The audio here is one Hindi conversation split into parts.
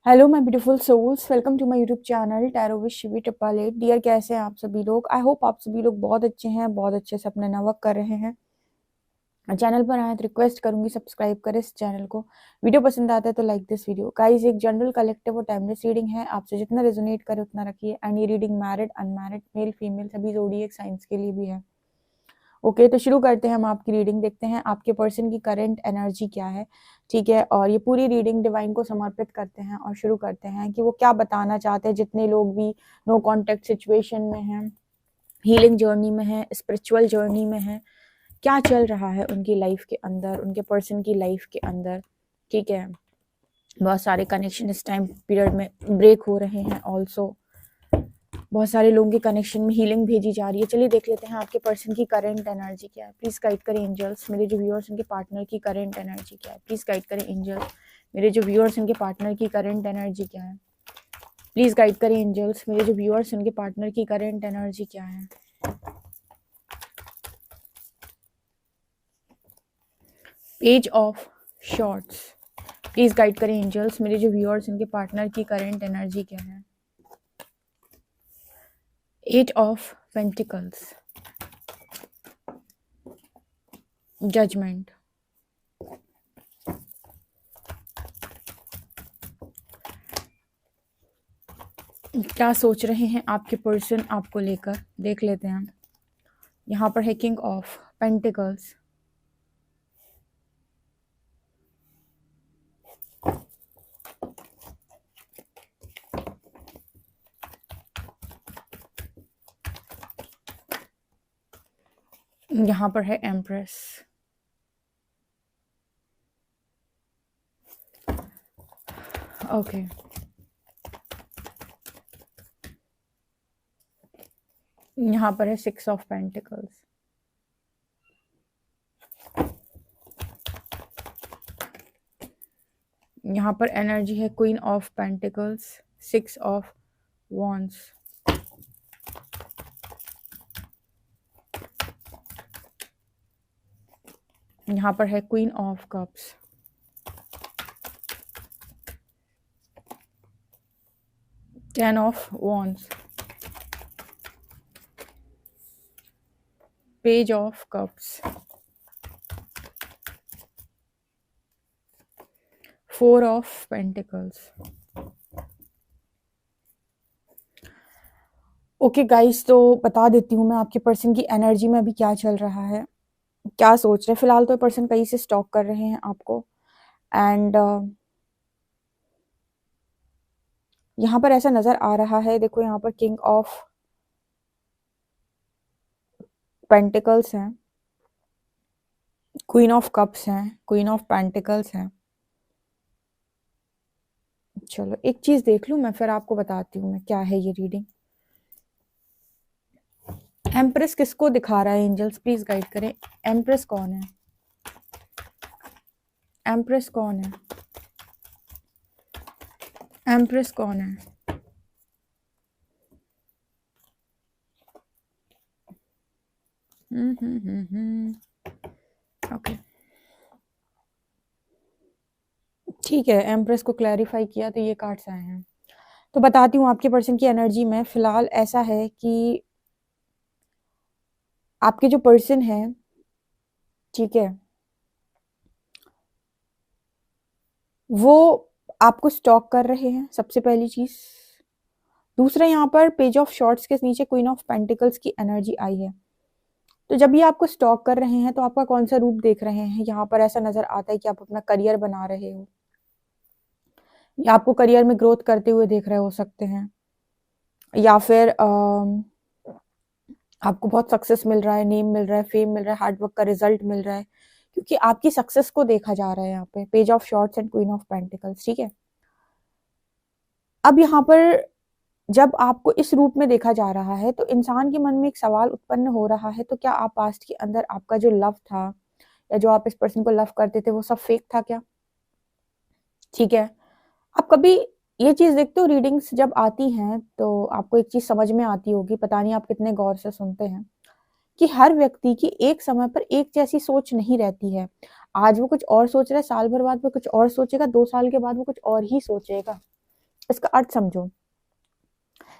Hello my beautiful souls, welcome to my YouTube channel tarot with Shivi triple eight. Dear, कैसे हैं आप सभी लोग? आई होप आप सभी लोग बहुत अच्छे हैं, बहुत अच्छे से अपना वर्क कर रहे हैं। चैनल पर आए तो रिक्वेस्ट करूंगी सब्सक्राइब करें इस चैनल को। वीडियो पसंद आता है तो लाइक दिस वीडियो। गाइस, एक जनरल कलेक्टिव और टाइमलेस रीडिंग है, आपसे जितना रेजोनेट करे उतना रखिए। एंड ये reading married, unmarried, male female सभी ज़ोडिएक साइंस के लिए भी है। ओके, तो शुरू करते हैं हम आपकी रीडिंग। देखते हैं आपके पर्सन की करंट एनर्जी क्या है। ठीक है, और ये पूरी रीडिंग डिवाइन को समर्पित करते हैं और शुरू करते हैं कि वो क्या बताना चाहते हैं। जितने लोग भी नो कॉन्टेक्ट सिचुएशन में हैं, हीलिंग जर्नी में है, स्पिरिचुअल जर्नी में है, क्या चल रहा है उनकी लाइफ के अंदर, उनके पर्सन की लाइफ के अंदर। ठीक है, बहुत सारे कनेक्शन इस टाइम पीरियड में ब्रेक हो रहे हैं। ऑल्सो बहुत सारे लोगों के कनेक्शन में हीलिंग भेजी जा रही है। चलिए देख लेते हैं आपके पर्सन की करंट एनर्जी क्या है। प्लीज गाइड करें एंजल्स, मेरे जो व्यूअर्स उनके पार्टनर की करंट एनर्जी क्या है। प्लीज गाइड करें एंजल्स, मेरे जो व्यूअर्स उनके पार्टनर की करंट एनर्जी क्या है। प्लीज गाइड करें एंजल्स, मेरे जो व्यूअर्स उनके पार्टनर की करंट एनर्जी क्या है। Page of shorts, please guide करें एंजल्स, मेरे जो व्यूअर्स उनके पार्टनर की करंट एनर्जी क्या है। एट ऑफ पेंटिकल्स, जजमेंट, क्या सोच रहे हैं आपके पर्सन आपको लेकर, देख लेते हैं। यहाँ पर है किंग ऑफ पेंटिकल्स, यहाँ पर है एम्प्रेस, ओके। यहाँ पर है सिक्स ऑफ पेंटिकल्स, यहाँ पर एनर्जी है queen of pentacles, six of wands, यहाँ पर है queen of cups, ten of wands, page of cups, four of pentacles. Okay guys, तो बता देती हूँ मैं आपके पर्सन की एनर्जी में अभी क्या चल रहा है, क्या सोच रहे हैं। फिलहाल तो पर्सन कहीं से स्टॉक कर रहे हैं आपको। एंड यहाँ पर ऐसा नजर आ रहा है, देखो यहाँ पर किंग ऑफ पेंटिकल्स हैं, क्वीन ऑफ कप्स हैं, क्वीन ऑफ पेंटिकल्स हैं। चलो एक चीज देख लूं मैं, फिर आपको बताती हूँ मैं क्या है ये रीडिंग। एम्प्रेस किसको दिखा रहा है एंजल्स, प्लीज गाइड करें। एम्प्रेस कौन है? एम्प्रेस कौन है? एम्प्रेस कौन है? ओके, ठीक है, एम्प्रेस को क्लैरिफाई किया तो ये कार्ड्स आए हैं। तो बताती हूँ आपके पर्सन की एनर्जी में फिलहाल ऐसा है कि आपके जो पर्सन है, ठीक है, वो आपको स्टॉक कर रहे हैं, सबसे पहली चीज। दूसरा, यहाँ पर पेज ऑफ शॉर्ट्स के नीचे क्वीन ऑफ पेंटिकल्स की एनर्जी आई है। तो जब ये आपको स्टॉक कर रहे हैं तो आपका कौन सा रूप देख रहे हैं? यहाँ पर ऐसा नजर आता है कि आप अपना करियर बना रहे हो, या आपको करियर में ग्रोथ करते हुए देख रहे हो सकते हैं, या फिर आपको बहुत सक्सेस मिल रहा है, नेम मिल रहा है, फेम मिल रहा है, हार्डवर्क का रिजल्ट मिल रहा है, क्योंकि आपकी सक्सेस को देखा जा रहा है यहाँ पे। Page of shorts and queen of pentacles, ठीक है। अब यहाँ पर जब आपको इस रूप में देखा जा रहा है तो इंसान के मन में एक सवाल उत्पन्न हो रहा है, तो क्या आप पास्ट के अंदर आपका जो लव था, या जो आप इस पर्सन को लव करते थे, वो सब फेक था क्या? ठीक है, आप कभी ये चीज देखते हो, रीडिंग्स जब आती हैं तो आपको एक चीज समझ में आती होगी, पता नहीं आप कितने गौर से सुनते हैं, कि हर व्यक्ति की एक समय पर एक जैसी सोच नहीं रहती है। आज वो कुछ और सोच रहा है, साल भर बाद वो कुछ और सोचेगा, 2 साल के बाद वो कुछ और ही सोचेगा। इसका अर्थ समझो।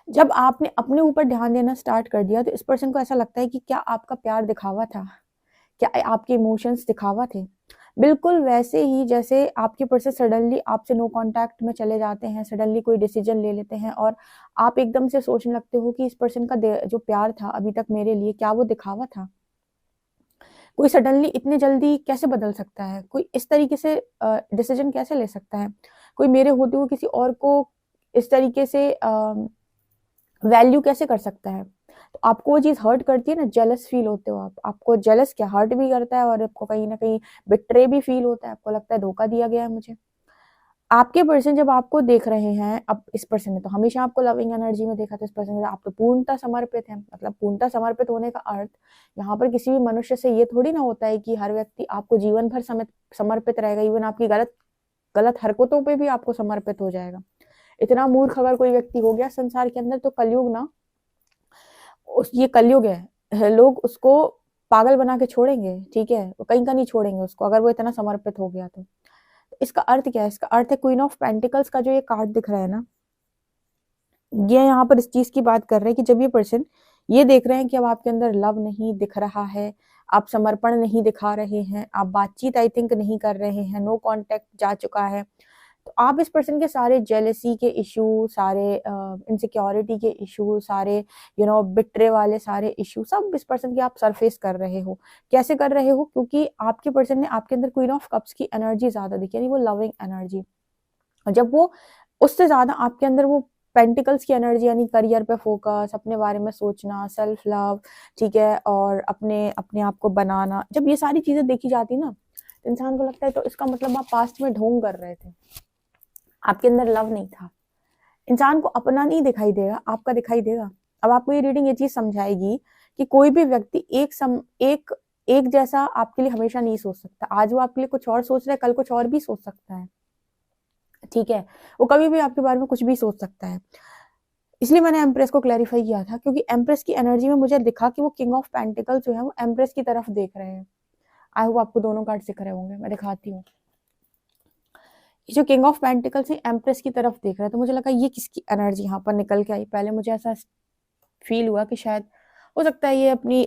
जब आपने अपने ऊपर ध्यान देना स्टार्ट कर दिया तो इस पर्सन को ऐसा लगता है कि क्या आपका प्यार दिखावा था, क्या आपके इमोशंस दिखावा थे। बिल्कुल वैसे ही जैसे आपके पर्सन सडनली आपसे नो कांटेक्ट में चले जाते हैं, सडनली कोई डिसीजन ले लेते हैं और आप एकदम से सोचने लगते हो कि इस पर्सन का जो प्यार था अभी तक मेरे लिए, क्या वो दिखावा था। कोई सडनली इतने जल्दी कैसे बदल सकता है, कोई इस तरीके से डिसीजन कैसे ले सकता है, कोई मेरे होते हुए किसी और को इस तरीके से वैल्यू कैसे कर सकता है। तो आपको वो चीज हर्ट करती है ना, जेलस फील होते हो आप, आपको जेलस क्या हर्ट भी करता है और आपको कहीं ना कहीं बिट्रे भी फील होता है, आपको लगता है धोखा दिया गया है मुझे। आपके पर्सन जब आपको देख रहे हैं, अब इस पर्सन ने तो हमेशा आपको लविंग एनर्जी में देखा था, इस पर्सन ने आप तो पूर्णता समर्पित हैं। मतलब पूर्णता समर्पित होने का अर्थ यहाँ पर किसी भी मनुष्य से ये थोड़ी ना होता है कि हर व्यक्ति आपको जीवन भर समर्पित रहेगा, इवन आपकी गलत गलत हरकतों पे भी आपको समर्पित हो जाएगा। इतना मूर्ख अगर कोई व्यक्ति हो गया संसार के अंदर तो कलयुग ना, ये कलयुग है, लोग उसको पागल बना के छोड़ेंगे, ठीक है, वो कहीं का नहीं छोड़ेंगे उसको अगर वो इतना समर्पित हो गया तो। इसका अर्थ क्या है? इसका अर्थ है क्वीन ऑफ पेंटिकल्स का जो ये कार्ड दिख रहा है ना, ये यहाँ पर इस चीज की बात कर रहे हैं कि जब ये पर्सन ये देख रहे हैं कि अब आपके अंदर लव नहीं दिख रहा है, आप समर्पण नहीं दिखा रहे हैं, आप बातचीत आई थिंक नहीं कर रहे हैं, नो कांटेक्ट जा चुका है, तो आप इस पर्सन के सारे जेलसी के इशू, सारे इनसिक्योरिटी के इशू, सारे बिट्रे वाले सारे इशू सब इस पर्सन के आप सरफेस कर रहे हो। कैसे कर रहे हो? क्योंकि आपके पर्सन ने आपके अंदर क्वीन ऑफ कप्स की एनर्जी ज्यादा दिखी, यानी वो लविंग एनर्जी। और जब वो उससे ज्यादा आपके अंदर वो पेंटिकल्स की एनर्जी, यानी करियर पे फोकस, अपने बारे में सोचना, सेल्फ लव, ठीक है, और अपने अपने आप को बनाना, जब ये सारी चीजें देखी जाती ना तो इंसान को लगता है तो इसका मतलब आप पास्ट में ढोंग कर रहे थे, आपके अंदर लव नहीं था। इंसान को अपना नहीं दिखाई देगा, आपका दिखाई देगा। अब आपको ये रीडिंग ये चीज समझाएगी कि कोई भी व्यक्ति एक जैसा आपके लिए हमेशा नहीं सोच सकता। आज वो आपके लिए कुछ और सोच रहा है, कल कुछ और भी सोच सकता है, ठीक है, वो कभी भी आपके बारे में कुछ भी सोच सकता है। इसलिए मैंने एम्प्रेस को क्लैरिफाई किया था, क्योंकि एम्प्रेस की एनर्जी में मुझे दिखा कि वो किंग ऑफ पेंटिकल जो है वो एम्प्रेस की तरफ देख रहे हैं। आई होप आपको दोनों कार्ड दिख रहे होंगे, मैं दिखाती हूँ। जो किंग ऑफ पेंटिकल्स है एम्प्रेस की तरफ देख रहा है, तो मुझे लगा ये किसकी एनर्जी यहाँ पर निकल के आई। पहले मुझे ऐसा फील हुआ कि शायद हो सकता है ये अपनी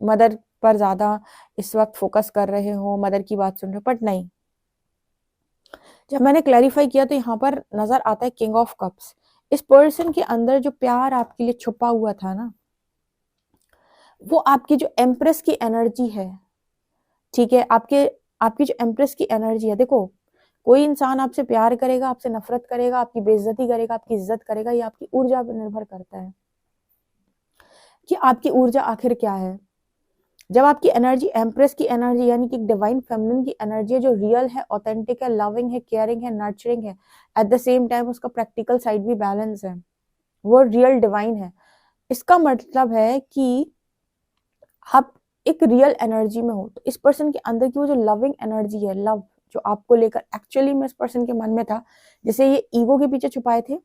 मदर पर ज्यादा इस वक्त फोकस कर रहे हो, मदर की बात सुन रहे हो, बट नहीं। जब मैंने क्लैरिफाई किया तो यहाँ पर नजर आता है किंग ऑफ कप्स। इस पर्सन के अंदर जो प्यार आपके लिए छुपा हुआ था ना, वो आपकी जो एम्प्रेस की एनर्जी है, ठीक है, आपकी जो एम्प्रेस की एनर्जी है, देखो कोई इंसान आपसे प्यार करेगा, आपसे नफरत करेगा, आपकी बेइज्जती करेगा, आपकी इज्जत करेगा, ये आपकी ऊर्जा पर निर्भर करता है कि आपकी ऊर्जा आखिर क्या है। जब आपकी एनर्जी एम्प्रेस की एनर्जी, यानी कि डिवाइन फेमिनिन की एनर्जी है, जो रियल है, ऑथेंटिक है, लविंग है, केयरिंग है, नर्चरिंग है, एट द सेम टाइम उसका प्रैक्टिकल साइड भी बैलेंस है, वो रियल डिवाइन है। इसका मतलब है कि आप एक रियल एनर्जी में हो, तो इस पर्सन के अंदर की वो जो लविंग एनर्जी है, लव जो आपको लेकर एक्चुअली में इस पर्सन के मन में था, जैसे ये ईगो के पीछे छुपाए थे,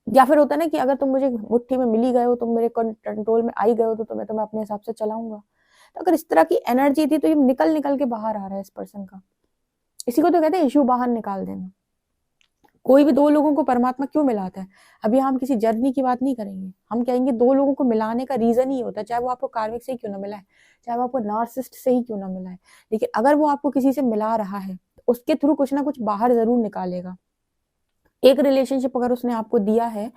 या फिर होता है ना कि अगर तुम मुझे मुट्ठी में मिल ही गए हो, तुम मेरे कंट्रोल में आई गए हो, तो मैं तुम्हें अपने हिसाब से चलाऊंगा। तो अगर इस तरह की एनर्जी थी तो ये निकल निकल के बाहर आ रहा है इस पर्सन का। इसी को तो कहते हैं इशू बाहर निकाल देना। कोई भी दो लोगों को परमात्मा क्यों मिलाता है? अभी हम किसी जर्नी की बात नहीं करेंगे, हम कहेंगे दो लोगों को मिलाने का रीजन ही होता है, चाहे वो आपको कार्मिक से ही क्यों ना मिला है, चाहे वो आपको नार्सिसिस्ट से ही क्यों ना मिला है, लेकिन अगर वो आपको किसी से मिला रहा है तो उसके थ्रू कुछ ना कुछ बाहर जरूर निकालेगा। एक रिलेशनशिप अगर उसने आपको दिया है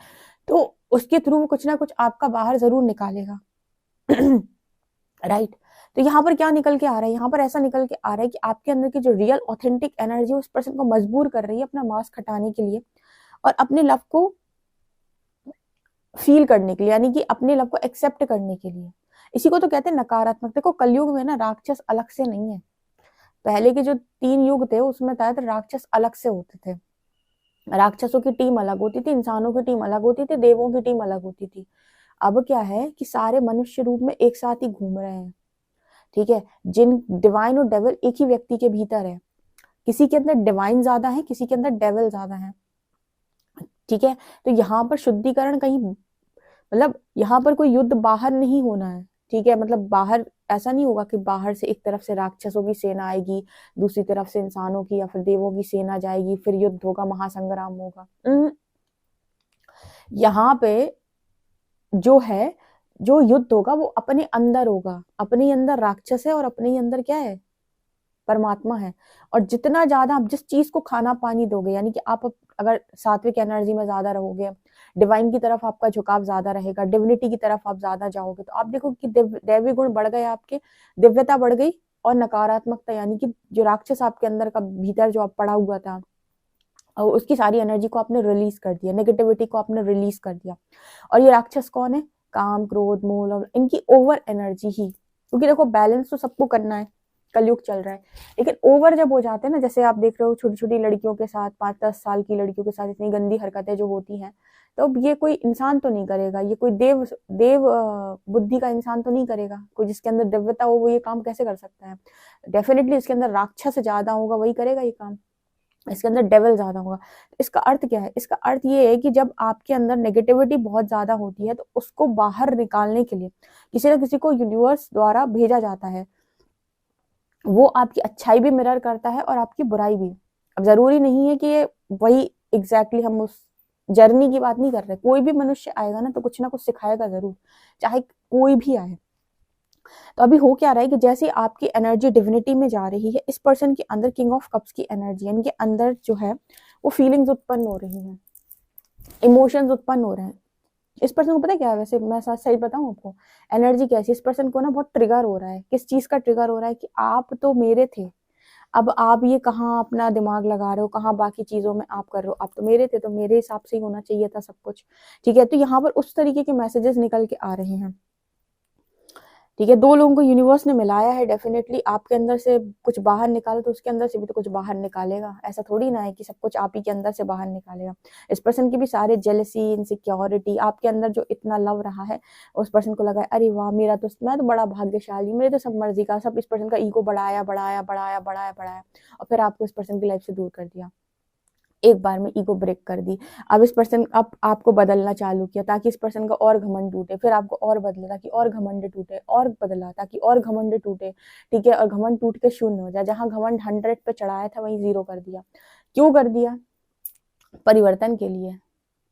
तो उसके थ्रू वो कुछ ना कुछ आपका बाहर जरूर निकालेगा। राइट। तो यहाँ पर क्या निकल के आ रहा है? यहाँ पर ऐसा निकल के आ रहा है कि आपके अंदर की जो रियल ऑथेंटिक एनर्जी उस पर्सन को मजबूर कर रही है अपना मास्क हटाने के लिए और अपने लव को फील करने के लिए, यानी कि अपने लव को एक्सेप्ट करने के लिए। इसी को तो कहते हैं नकारात्मक। देखो कलयुग में ना राक्षस अलग से नहीं है। पहले के जो 3 युग थे उसमें था तो राक्षस अलग से होते थे, राक्षसों की टीम अलग होती थी, इंसानों की टीम अलग होती थी, देवों की टीम अलग होती थी। अब क्या है कि सारे मनुष्य रूप में एक साथ ही घूम रहे हैं, ठीक है, जिन डिवाइन और डेविल एक ही व्यक्ति के भीतर है। किसी के अंदर डिवाइन ज्यादा है, किसी के अंदर डेविल ज्यादा है, ठीक है। तो यहाँ पर शुद्धिकरण कहीं, मतलब यहाँ पर कोई युद्ध बाहर नहीं होना है, ठीक है, मतलब बाहर ऐसा नहीं होगा कि बाहर से एक तरफ से राक्षसों की सेना आएगी, दूसरी तरफ से इंसानों की या फिर देवों की सेना जाएगी, फिर युद्ध होगा, महासंग्राम होगा। यहाँ पे जो है, जो युद्ध होगा वो अपने अंदर होगा। अपने ही अंदर राक्षस है और अपने ही अंदर क्या है, परमात्मा है। और जितना ज्यादा आप जिस चीज को खाना पानी दोगे, यानी कि आप अगर सात्विक एनर्जी में ज्यादा रहोगे, डिवाइन की तरफ आपका झुकाव ज्यादा रहेगा, डिविनिटी की तरफ आप ज्यादा जाओगे, तो आप देखो कि दैवी गुण बढ़ गए, आपके दिव्यता बढ़ गई, और नकारात्मकता यानी कि जो राक्षस आपके अंदर का भीतर जो आप पड़ा हुआ था, और उसकी सारी एनर्जी को आपने रिलीज कर दिया, नेगेटिविटी को आपने रिलीज कर दिया। और ये राक्षस कौन है, काम क्रोध मोह और इनकी ओवर एनर्जी ही। क्योंकि देखो बैलेंस तो सबको करना है, कलयुग चल रहा है, लेकिन ओवर जब हो जाते हैं ना, जैसे आप देख रहे हो छोटी छोटी लड़कियों के साथ, 5-10 साल की लड़कियों के साथ इतनी गंदी हरकतें जो होती हैं, तो अब ये कोई इंसान तो नहीं करेगा, ये कोई देव देव बुद्धि का इंसान तो नहीं करेगा। कोई जिसके अंदर दिव्यता हो वो ये काम कैसे कर सकता है? डेफिनेटली इसके अंदर राक्षस ज्यादा होगा, वही करेगा ये काम, इसके अंदर डेविल ज्यादा होगा। इसका अर्थ क्या है? इसका अर्थ ये है कि जब आपके अंदर नेगेटिविटी बहुत ज्यादा होती है, तो उसको बाहर निकालने के लिए किसी न किसी को यूनिवर्स द्वारा भेजा जाता है। वो आपकी अच्छाई भी मिरर करता है और आपकी बुराई भी। अब जरूरी नहीं है कि ये वही एग्जैक्टली हम उस जर्नी की बात नहीं कर रहे। कोई भी मनुष्य आएगा ना तो कुछ ना कुछ सिखाएगा जरूर, चाहे कोई भी आए। तो अभी हो क्या रहा है कि जैसे आपकी एनर्जी डिविनिटी में जा रही है, इस पर्सन के अंदर किंग ऑफ कप्स की एनर्जी, इनके अंदर जो है वो फीलिंग्स उत्पन्न हो रही हैं, इमोशंस उत्पन्न हो रहे हैं। इस पर्सन को पता है क्या है, वैसे मैं सही बताऊं आपको, एनर्जी कैसी, इस पर्सन को ना बहुत ट्रिगर हो रहा है। किस चीज का ट्रिगर हो रहा है कि आप तो मेरे थे, अब आप ये कहाँ अपना दिमाग लगा रहे हो, कहाँ बाकी चीजों में आप कर रहे हो, आप तो मेरे थे, तो मेरे हिसाब से ही होना चाहिए था सब कुछ। ठीक है, तो यहाँ पर उस तरीके के मैसेजेस निकल के आ रहे हैं। ठीक है, दो लोगों को यूनिवर्स ने मिलाया है। डेफिनेटली आपके अंदर से कुछ बाहर निकालो तो उसके अंदर से भी तो कुछ बाहर निकालेगा। ऐसा थोड़ी ना है कि सब कुछ आप ही के अंदर से बाहर निकालेगा। इस पर्सन की भी सारे जेलसी, इनसिक्योरिटी, आपके अंदर जो इतना लव रहा है, उस पर्सन को लगा अरे वाह मेरा तो, मैं तो बड़ा भाग्यशाली, मेरे तो सब मर्जी का, सब इस पर्सन का ईगो बढ़ाया बढ़ाया बढ़ाया बढ़ाया बढ़ाया, और फिर आपको इस पर्सन की लाइफ से दूर कर दिया। एक बार में ईगो ब्रेक कर दी। अब इस पर्सन अब आपको बदलना चालू किया ताकि इस पर्सन का और घमंड टूटे, फिर आपको और बदला ताकि और घमंड टूटे, और बदला ताकि और घमंड टूटे। ठीक है, और घमंड टूट के शून्य हो जाए। जहां घमंड 100 पे चढ़ाया था वहीं 0 कर दिया। क्यों कर दिया? परिवर्तन के लिए,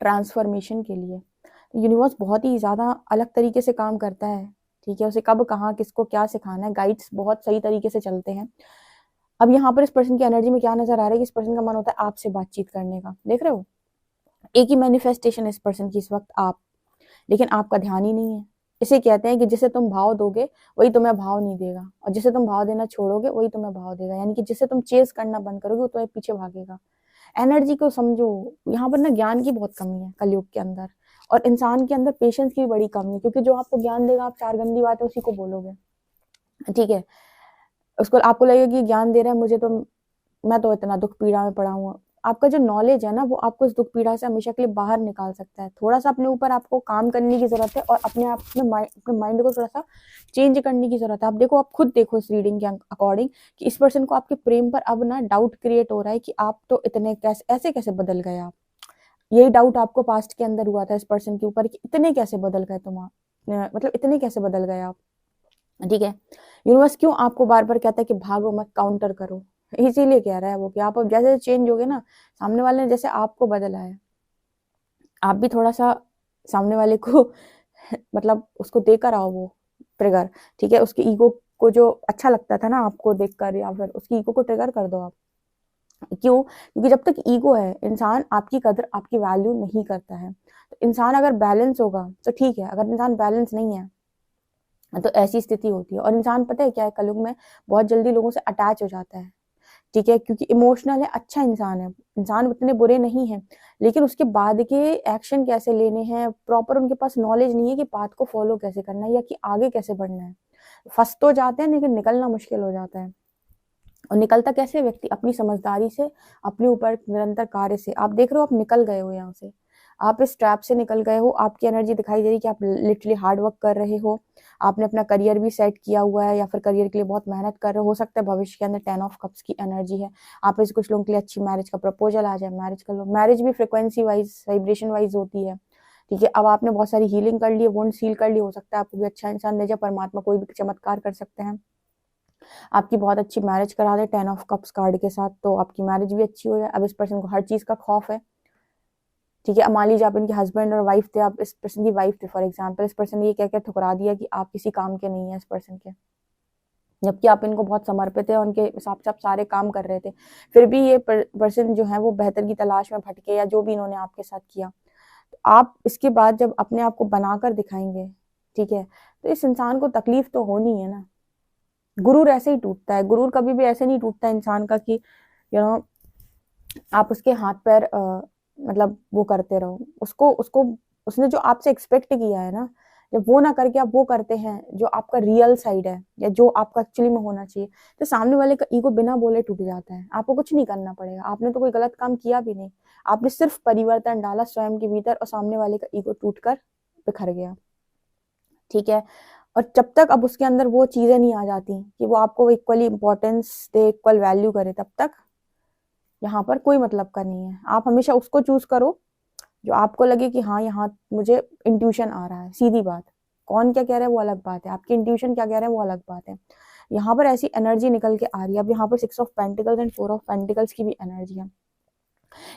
ट्रांसफॉर्मेशन के लिए। यूनिवर्स बहुत ही ज्यादा अलग तरीके से काम करता है। ठीक है, उसे कब कहाँ किसको क्या सिखाना है, गाइड्स बहुत सही तरीके से चलते हैं। अब यहाँ पर इस पर्सन की एनर्जी में क्या नजर आ रहा है कि इस पर्सन का मन होता है आपसे बातचीत करने का। देख रहे हो, एक ही मैनिफेस्टेशन इस पर्सन की इस वक्त आप, लेकिन आपका ध्यान ही नहीं है। इसे कहते हैं कि जिसे तुम भाव दोगे वही तुम्हें भाव नहीं देगा, और जिसे तुम भाव देना छोड़ोगे वही तुम्हें भाव देगा। यानी कि जिसे तुम चेस करना बंद करोगे वो तुम्हें पीछे भागेगा। एनर्जी को समझो। यहाँ पर ना ज्ञान की बहुत कमी है कलयुग के अंदर, और इंसान के अंदर पेशेंस की बड़ी कमी है, क्योंकि जो आपको ज्ञान देगा आप 4 गंदी बातें उसी को बोलोगे। ठीक है, उसको आपको लगेगा कि ज्ञान दे रहा है मुझे, तो मैं तो इतना दुख पीड़ा में पड़ा हूँ। आपका जो नॉलेज है ना वो आपको इस दुख पीड़ा से हमेशा के लिए बाहर निकाल सकता है। थोड़ा सा अपने ऊपर आपको काम करने की जरूरत है, और अपने आप में अपने माइंड को थोड़ा सा चेंज करने की जरूरत है। आप देखो, आप खुद देखो इस रीडिंग के अकॉर्डिंग कि इस पर्सन को आपके प्रेम पर अब ना डाउट क्रिएट हो रहा है कि आप तो इतने कैसे, ऐसे कैसे बदल गए आप। यही डाउट आपको पास्ट के अंदर हुआ था इस पर्सन के ऊपर कि इतने कैसे बदल गए तुम, मतलब इतने कैसे बदल गए आप। ठीक है, यूनिवर्स क्यों आपको बार बार कहता है कि भागो मत, काउंटर करो। इसीलिए कह रहा है वो कि आप अब जैसे चेंज होगे ना, सामने वाले ने जैसे आपको बदला है, आप भी थोड़ा सा सामने वाले को मतलब उसको देकर आओ वो ट्रिगर। ठीक है, उसके ईगो को जो अच्छा लगता था ना आपको देखकर, या फिर उसकी ईगो को ट्रिगर कर दो आप। क्यों? क्योंकि जब तक ईगो है इंसान आपकी कदर, आपकी वैल्यू नहीं करता है। तो इंसान अगर बैलेंस होगा तो ठीक है, अगर इंसान बैलेंस नहीं है तो ऐसी स्थिति होती है। और इंसान पता है क्या है, कलयुग में बहुत जल्दी लोगों से अटैच हो जाता है। ठीक है, क्योंकि इमोशनल है, अच्छा इंसान है, इंसान उतने बुरे नहीं है, लेकिन उसके बाद के एक्शन कैसे लेने हैं, प्रॉपर उनके पास नॉलेज नहीं है कि पाथ को फॉलो कैसे करना है या कि आगे कैसे बढ़ना है। फंस तो जाते हैं लेकिन निकलना मुश्किल हो जाता है। और निकलता कैसे व्यक्ति? अपनी समझदारी से, अपने ऊपर निरंतर कार्य से। आप देख रहे हो आप निकल गए हो यहाँ से, आप इस ट्रैप से निकल गए हो। आपकी एनर्जी दिखाई दे रही है कि आप लिटरली हार्ड वर्क कर रहे हो। आपने अपना करियर भी सेट किया हुआ है, या फिर करियर के लिए बहुत मेहनत कर रहे हो सकता है भविष्य के अंदर 10 ऑफ कप्स की एनर्जी है। आप इस कुछ लोगों के लिए अच्छी मैरिज का प्रपोजल आ जाए, मैरिज कर लो। मैरिज भी फ्रिक्वेंसी वाइज, वाइब्रेशन वाइज होती है। ठीक है, अब आपने बहुत सारी हीलिंग कर ली, वुंड सील कर ली, हो सकता है आपको भी अच्छा इंसान दे जाए, परमात्मा कोई भी चमत्कार कर सकते हैं, आपकी बहुत अच्छी मैरिज करा दे 10 ऑफ कप्स कार्ड के साथ, तो आपकी मैरिज भी अच्छी हो जाए। अब इस पर्सन को हर चीज का खौफ है, ठीक है। अब मान लीजिए आप इनके हस्बैंड और वाइफ थे, आप इस पर्सन की वाइफ थे फॉर एग्जाम्पल, इस पर्सन ने ये कह के ठुकरा दिया कि आप किसी काम के नहीं है इस पर्सन के, जबकि आप इनको बहुत समर्पित है, उनके हिसाब से आप सारे काम कर रहे थे, फिर भी ये पर्सन जो है वो बेहतर की तलाश में भटके, या जो भी इन्होंने आपके साथ किया, तो आप इसके बाद जब अपने आप को बनाकर दिखाएंगे, ठीक है, तो इस इंसान को तकलीफ तो होनी है ना। गुरूर ऐसे ही टूटता है, गुरूर कभी भी ऐसे नहीं टूटता इंसान का कि यू नो आप उसके हाथ पैर मतलब वो करते रहो, उसको उसको उसने जो आपसे एक्सपेक्ट किया है ना, जब वो ना करके आप वो करते हैं जो आपका रियल साइड है या जो आपका एक्चुअली में होना चाहिए, तो सामने वाले का ईगो बिना बोले टूट जाता है। आपको कुछ नहीं करना पड़ेगा, आपने तो कोई गलत काम किया भी नहीं, आपने सिर्फ परिवर्तन डाला स्वयं के भीतर और सामने वाले का ईगो टूट कर बिखर गया, ठीक है। और जब तक अब उसके अंदर वो चीजें नहीं आ जाती कि वो आपको इक्वली इंपॉर्टेंस दे, इक्वल वैल्यू करे, तब तक यहाँ पर कोई मतलब का नहीं है। आप हमेशा उसको चूज करो जो आपको लगे कि हाँ यहाँ मुझे इंट्यूशन आ रहा है, सीधी बात। कौन क्या कह रहा है वो अलग बात है, आपकी इंट्यूशन क्या कह रहा है वो अलग बात है। यहाँ पर ऐसी एनर्जी निकल के आ रही है। अब यहाँ पर 6 of pentacles and 4 of pentacles की भी एनर्जी है।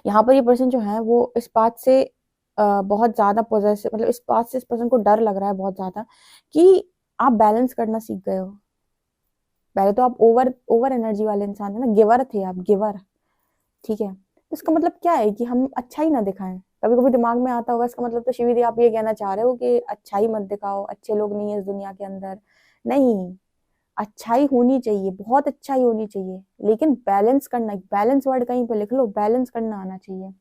यहाँ पर ये पर्सन जो है वो इस बात से बहुत ज्यादा पोजेसिव, मतलब इस बात से इस पर्सन को डर लग रहा है बहुत ज्यादा कि आप बैलेंस करना सीख गए हो। पहले तो आप ओवर ओवर एनर्जी वाले इंसान थे ना, गिवर थे आप, गिवर, ठीक है। तो इसका मतलब क्या है कि हम अच्छा ही ना दिखाएं। कभी कभी दिमाग में आता होगा इसका मतलब तो शिवी दी आप ये कहना चाह रहे हो कि अच्छाई मत दिखाओ, अच्छे लोग नहीं है इस दुनिया के अंदर। नहीं, अच्छाई होनी चाहिए, बहुत अच्छाई होनी चाहिए, लेकिन बैलेंस करना, बैलेंस वर्ड कहीं पे लिख लो, बैलेंस करना आना चाहिए,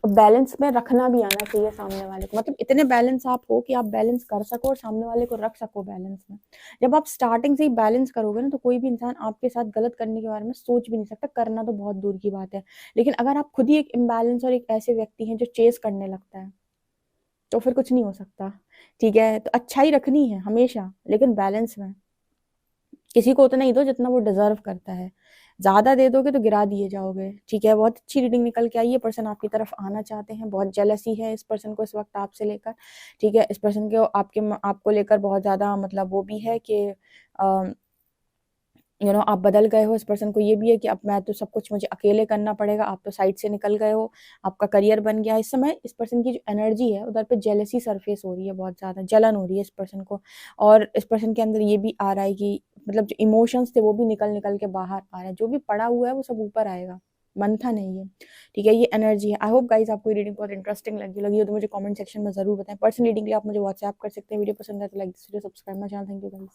बैलेंस में रखना भी आना चाहिए सामने वाले को। मतलब इतने बैलेंस आप हो कि आप बैलेंस कर सको और सामने वाले को रख सको बैलेंस में। जब आप स्टार्टिंग से ही बैलेंस करोगे ना, तो कोई भी इंसान आपके साथ गलत करने के बारे में सोच भी नहीं सकता, करना तो बहुत दूर की बात है। लेकिन अगर आप खुद ही एक इम्बैलेंस और एक ऐसे व्यक्ति हैं जो चेस करने लगता है, तो फिर कुछ नहीं हो सकता, ठीक है। तो अच्छाई रखनी है हमेशा, लेकिन बैलेंस में। किसी को उतना ही दो जितना वो डिजर्व करता है, ज्यादा दे दोगे तो गिरा दिए जाओगे, ठीक है। बहुत अच्छी रीडिंग निकल के आई है, पर्सन आपकी तरफ आना चाहते हैं, बहुत जेलसी है इस पर्सन को इस वक्त आपसे लेकर, ठीक है। इस पर्सन को आपको लेकर बहुत ज्यादा मतलब वो भी है कि आप बदल गए हो। इस पर्सन को ये भी है कि अब मैं तो सब कुछ मुझे अकेले करना पड़ेगा, आप तो साइड से निकल गए हो, आपका करियर बन गया। इस समय इस पर्सन की जो एनर्जी है उधर पे जेलसी सरफेस हो रही है, बहुत ज्यादा जलन हो रही है इस पर्सन को। और इस पर्सन के अंदर ये भी आ रहा है कि मतलब जो इमोशंस थे वो भी निकल निकल के बाहर आ रहे हैं, जो भी पड़ा हुआ है वो सब ऊपर आएगा, मंथा नहीं है, ठीक है। ये एनर्जी है। आई होप गाइज आपको ये रीडिंग बहुत इंटरेस्टिंग लगी हो तो मुझे कमेंट सेक्शन में जरूर बताएं। पर्सनल रीडिंग के लिए आप मुझे व्हाट्सएप कर सकते हैं। वीडियो पसंद है तो like, subscribe my channel. Thank you guys.